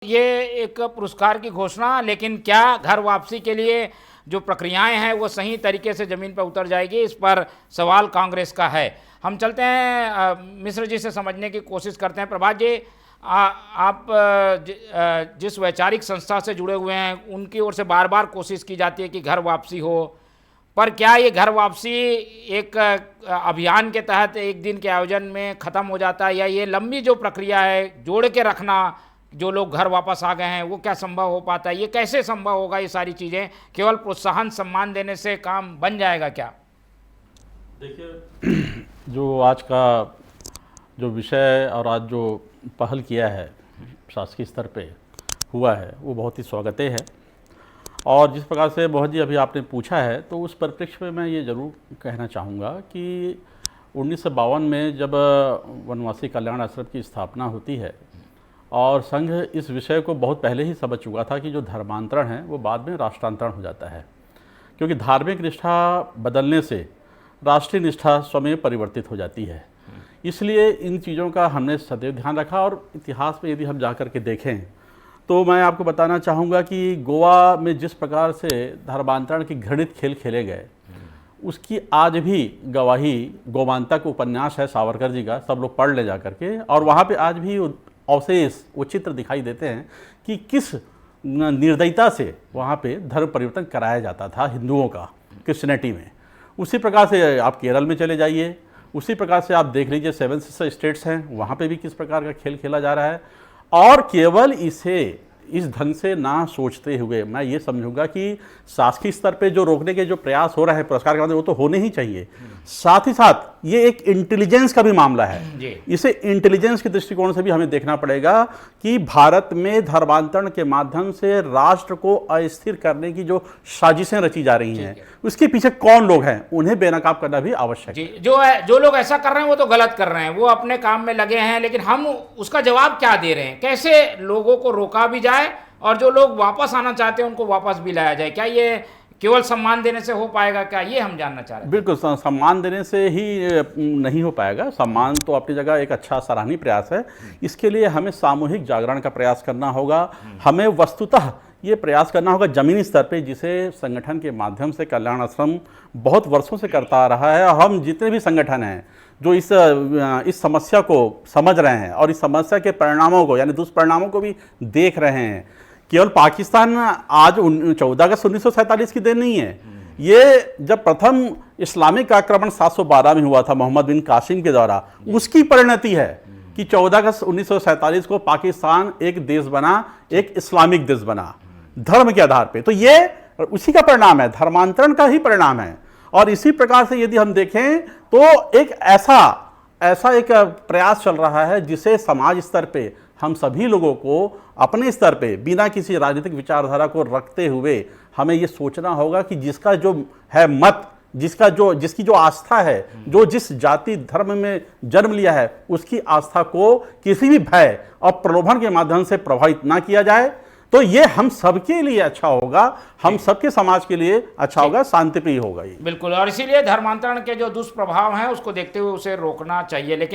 ये एक पुरस्कार की घोषणा, लेकिन क्या घर वापसी के लिए जो प्रक्रियाएं हैं वो सही तरीके से ज़मीन पर उतर जाएगी, इस पर सवाल कांग्रेस का है। हम चलते हैं मिश्र जी से समझने की कोशिश करते हैं। प्रभात जी, आप जिस वैचारिक संस्था से जुड़े हुए हैं उनकी ओर से बार बार कोशिश की जाती है कि घर वापसी हो, पर क्या ये घर वापसी एक अभियान के तहत एक दिन के आयोजन में ख़त्म हो जाता है, या ये लंबी जो प्रक्रिया है जोड़ के रखना जो लोग घर वापस आ गए हैं वो क्या संभव हो पाता है? ये कैसे संभव होगा? ये सारी चीज़ें केवल प्रोत्साहन सम्मान देने से काम बन जाएगा क्या? देखिए, जो आज का जो विषय और आज जो पहल किया है शासकीय स्तर पे हुआ है वो बहुत ही स्वागत है। और जिस प्रकार से मोहन जी अभी आपने पूछा है तो उस परिप्रेक्ष्य में मैं ये ज़रूर कहना चाहूँगा कि 1952 में जब वनवासी कल्याण आश्रम की स्थापना होती है और संघ इस विषय को बहुत पहले ही समझ चुका था कि जो धर्मांतरण है वो बाद में राष्ट्रांतरण हो जाता है, क्योंकि धार्मिक निष्ठा बदलने से राष्ट्रीय निष्ठा स्वयं परिवर्तित हो जाती है। इसलिए इन चीज़ों का हमने सदैव ध्यान रखा। और इतिहास में यदि हम जा कर के देखें तो मैं आपको बताना चाहूँगा कि गोवा में जिस प्रकार से धर्मांतरण के घृणित खेल खेले गए उसकी आज भी गवाही गोमांतक उपन्यास है सावरकर जी का, सब लोग पढ़ ले जा कर के, और वहाँ पे आज भी अवशेष वो चित्र दिखाई देते हैं कि किस निर्दयता से वहाँ पे धर्म परिवर्तन कराया जाता था हिंदुओं का क्रिश्चियनिटी में। उसी प्रकार से आप केरल में चले जाइए, उसी प्रकार से आप देख लीजिए 7 सिस्टर स्टेट्स हैं, वहाँ पे भी किस प्रकार का खेल खेला जा रहा है। और केवल इसे इस ढंग से ना सोचते हुए मैं ये समझूंगा कि शासकीय स्तर पे जो रोकने के जो प्रयास हो रहे हैं पुरस्कार के माध्यम वो तो होने ही चाहिए। साथ ही साथ ये एक इंटेलिजेंस का भी मामला है, इसे इंटेलिजेंस के दृष्टिकोण से भी हमें देखना पड़ेगा कि भारत में धर्मांतरण के माध्यम से राष्ट्र को अस्थिर करने की जो साजिशें रची जा रही हैं उसके पीछे कौन लोग हैं, उन्हें बेनकाब करना भी आवश्यक है। जो लोग ऐसा कर रहे हैं वो तो गलत कर रहे हैं, वो अपने काम में लगे हैं, लेकिन हम उसका जवाब क्या दे रहे हैं? कैसे लोगों को रोका भी जाए और जो लोग वापस आना चाहते हैं उनको वापस भी लाया जाए? क्या ये केवल सम्मान देने से हो पाएगा क्या, ये हम जानना चाह रहे हैं। बिल्कुल, सम्मान देने से ही नहीं हो पाएगा। सम्मान तो अपनी जगह एक अच्छा सराहनीय प्रयास है। इसके लिए हमें सामूहिक जागरण का प्रयास करना होगा। हमें वस्तुतः ये प्रयास करना होगा जमीनी स्तर पे, जिसे संगठन के माध्यम से कल्याण आश्रम बहुत वर्षों से करता आ रहा है। हम जितने भी संगठन हैं जो इस समस्या को समझ रहे हैं और इस समस्या के परिणामों को यानी दुष्परिणामों को भी देख रहे हैं। केवल पाकिस्तान आज 14 अगस्त 1947 की देन नहीं है। ये जब प्रथम इस्लामिक आक्रमण 712 में हुआ था मोहम्मद बिन कासिम के द्वारा, उसकी परिणति है कि 14 अगस्त 1947 को पाकिस्तान एक देश बना, एक इस्लामिक देश बना धर्म के आधार पे। तो ये उसी का परिणाम है, धर्मांतरण का ही परिणाम है। और इसी प्रकार से यदि हम देखें तो एक ऐसा एक प्रयास चल रहा है जिसे समाज स्तर पे हम सभी लोगों को अपने स्तर पे बिना किसी राजनीतिक विचारधारा को रखते हुए हमें ये सोचना होगा कि जिसका जो है मत, जिसकी जो आस्था है, जो जिस जाति धर्म में जन्म लिया है, उसकी आस्था को किसी भी भय और प्रलोभन के माध्यम से प्रभावित ना किया जाए। तो ये हम सबके लिए अच्छा होगा, हम सबके समाज के लिए अच्छा होगा, शांतिप्रिय होगा ये। बिल्कुल, और इसीलिए धर्मांतरण के जो दुष्प्रभाव हैं उसको देखते हुए उसे रोकना चाहिए। लेकिन